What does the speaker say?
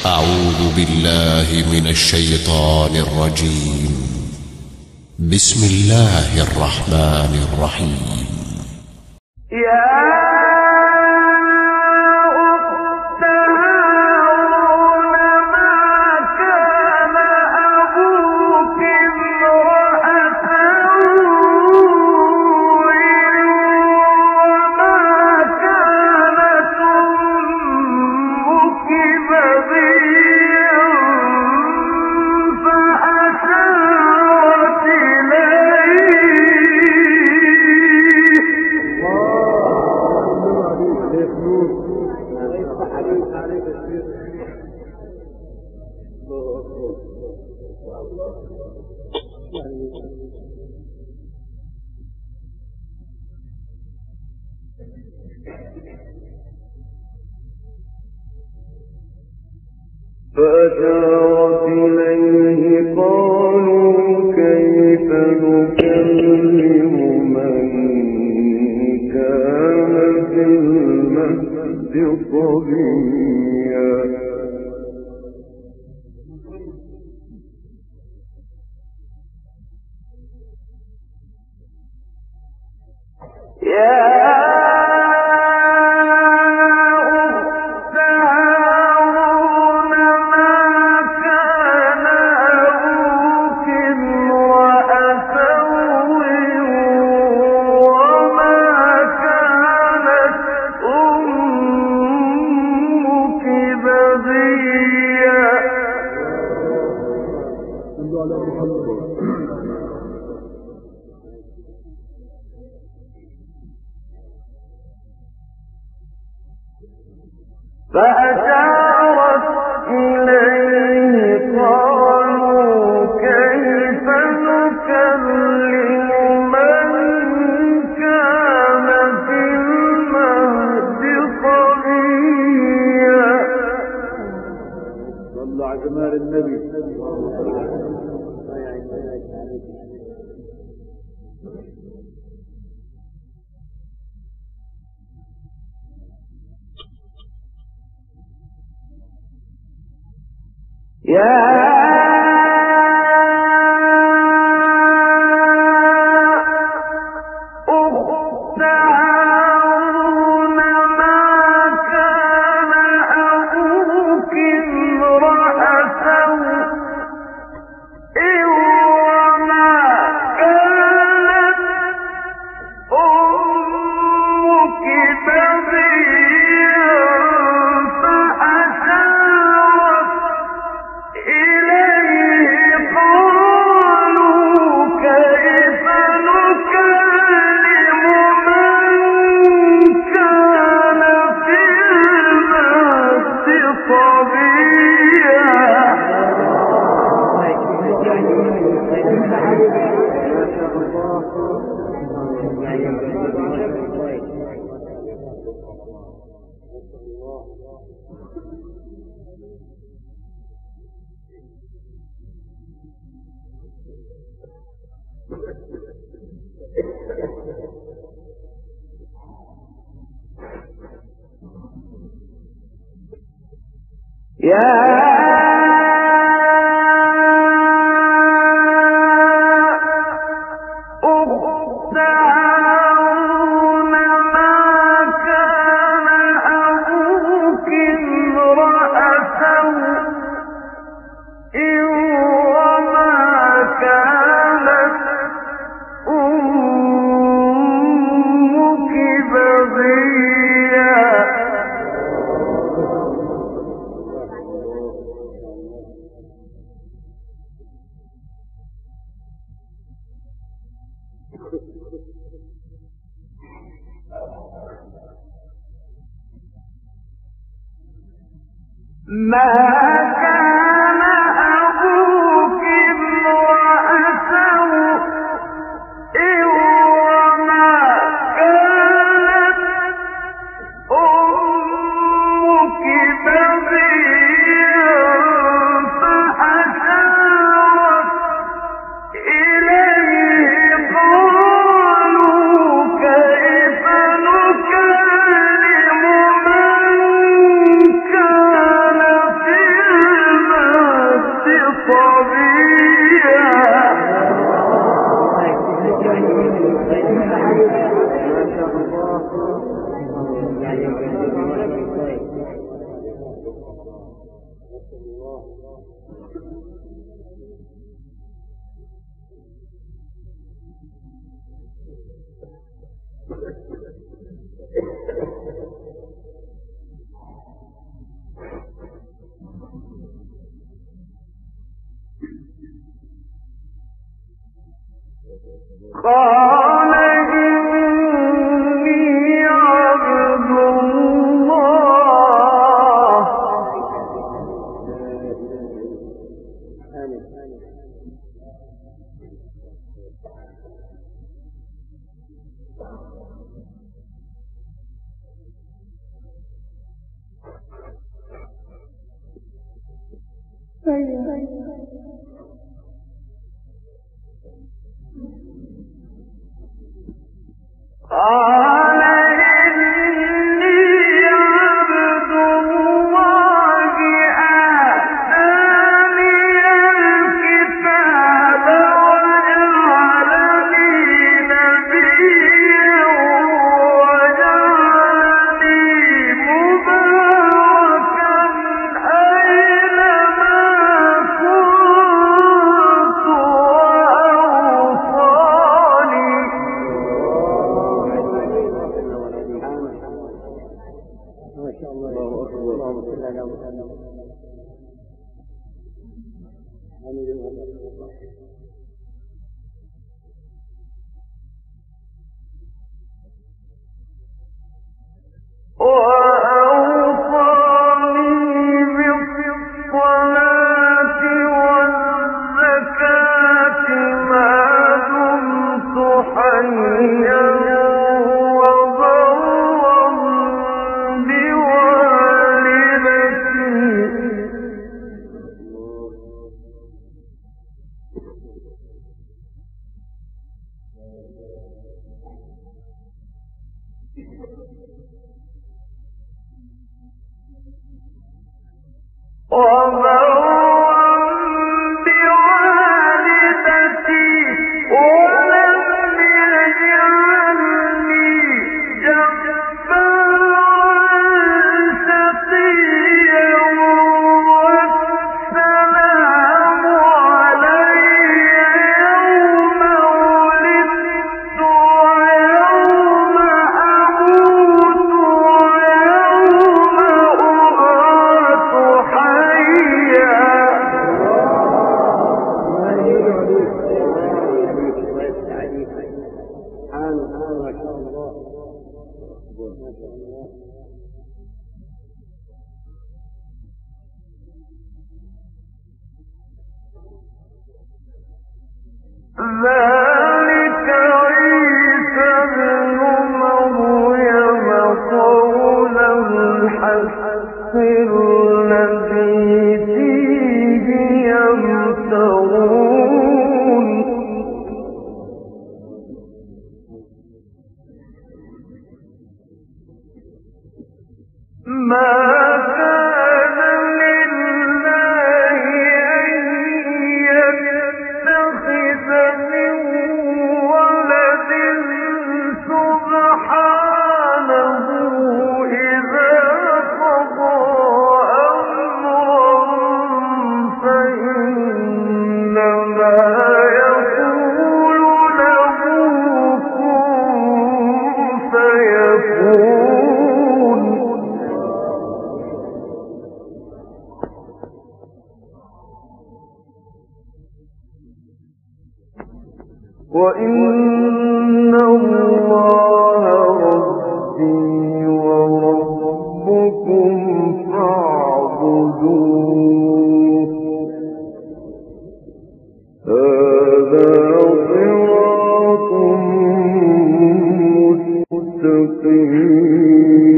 أعوذ بالله من الشيطان الرجيم. بسم الله الرحمن الرحيم. فأشارت إليه قالوا كيف نكلم من كان في المهد صبيا. فأشارت إليه قالوا كيف نكلم من كان في المهد صبيا. صلوا على جمال النبي. قال إني عبد الله قال إني عبد الله آتاني الكتاب وجعلني نبيا وجعلني مباركا أينما كنت وأوصاني ما شاء الله. الله أكبر. اللهم صل على محمد. وأوصاني بالصلاة والزكاة ما دمت حيا وبرا بوالدتي ولم يجعلني جبارا شقيا والسلام علي يوم ولدت ويوم أموت ويوم أبعث حيا ما شاء الله. ما شاء الله. ذلك عيسى ابن مريم قول الحق الذي فيه يمترون ما كان لله أن يتخذ من ولد سبحانه إذا قضى أمرا فإنما يقول له كن فيكون وإن الله ربي وربكم فاعبدوه هذا صراط مستقيم